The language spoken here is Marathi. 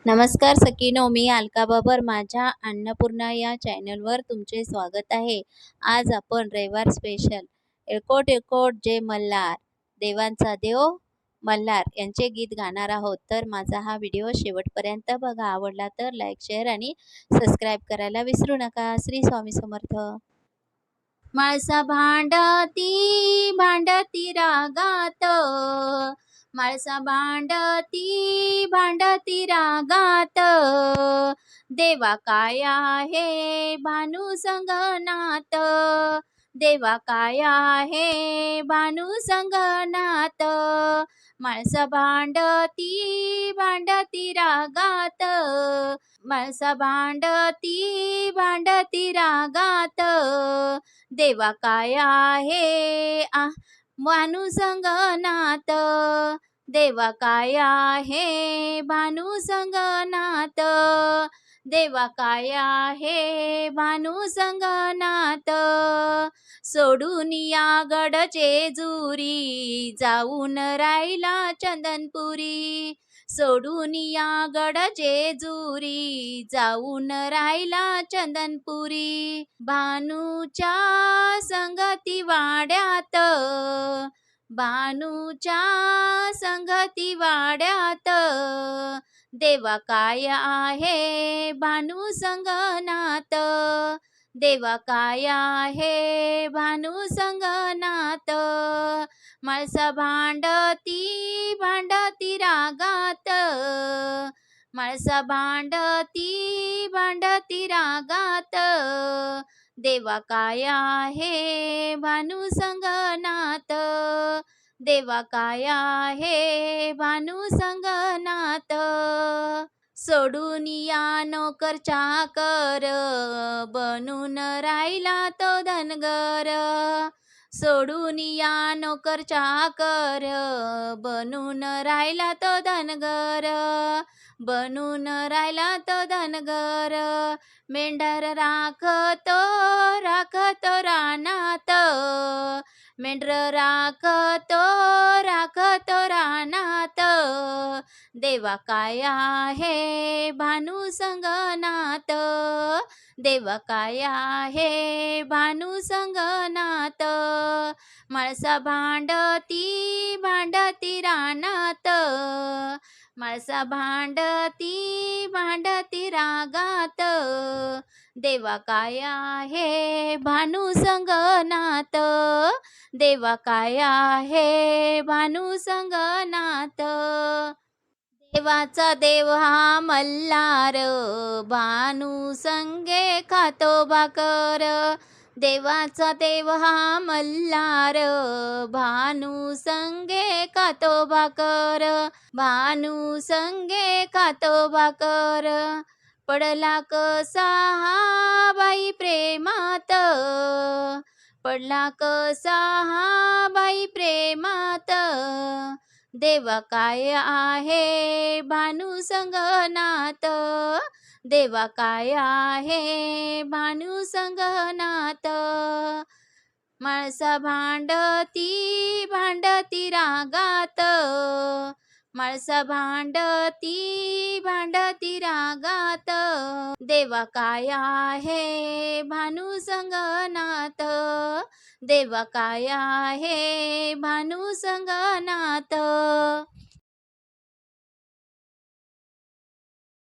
नमस्कार सखीनो, मी अलका बाबर. माझ्या अन्नपूर्णा या चॅनलवर तुमचे स्वागत आहे. आज आपण रविवार स्पेशल एकोट एकोट जय मल्हार, देवांचा देव मल्हार यांचे गीत गाणार आहोत. तर माझा हा व्हिडिओ शेवटपर्यंत बघा. आवडला तर लाईक, शेअर आणि सबस्क्राईब करायला विसरू नका. श्री स्वामी समर्थ. माळसा भांडती भांडती रागात, माळसा भांडती भांडती रागात, देवा काय आहे भानू संगनात, देवा काय आहे भानू संगनात. माळसा भांडती भांडती रागात, माळसा भांडती भांडती रागात, देवा काय आहे भानू संगनात, देवा काय आहे भानू संगनात, देवा काय आहे भानू संगनात. सोडून या गडचे जुरी, जाऊन राहिला चंदनपुरी, सोडून या गडचे जुरी, जाऊन राहिला चंदनपुरी. भानूच्या संगती वाड्यात, भानूच्या संगती वाड्यात, देवा काय आहे भानू संगनात, देवा काय आहे भानू संगनात. माळसा भांडती भांडती रागात, माळसा भांडती भांडती रागात, देवा काय आहे भानू संगनात, देवा काय आहे भानू संगनात. सोडून या नोकर चाकर, बनून राहिला तो धनगर, सोडून या नोकर चाकर, बनून राहिला तो धनगर, बनून राहिला तो धनगर. मेंढर राखतो राखतो रानात, मेंढर राखतो राखतो रानात, देवा काय आहे भानू संगनात, देवा काय आहे भानू संगनात. माळसा भांडती भांडती रानात, माळसा भांडती भांडती रागात, देवा काय आहे भानू संगनात, देवा काय आहे भानू संगनात. देवाचा देव हा मल्हार, भानू संगे खातो भाकर, देवाचा देव हा मल्हार, भानू संगे खातो भाकर, भानू संगे खातो भाकर. पडला कसा हा बाई प्रेमात, पडला कसा हा बाई प्रेमात, देवा काय आहे भानू संगनात, देवा काय आहे भानू संगनात. माळसा भांडती भांडती रागात, माळसा भांडती भांडती रागात, देवा काय आहे भानू संगनात, देवा काय आहे भानू संगनात.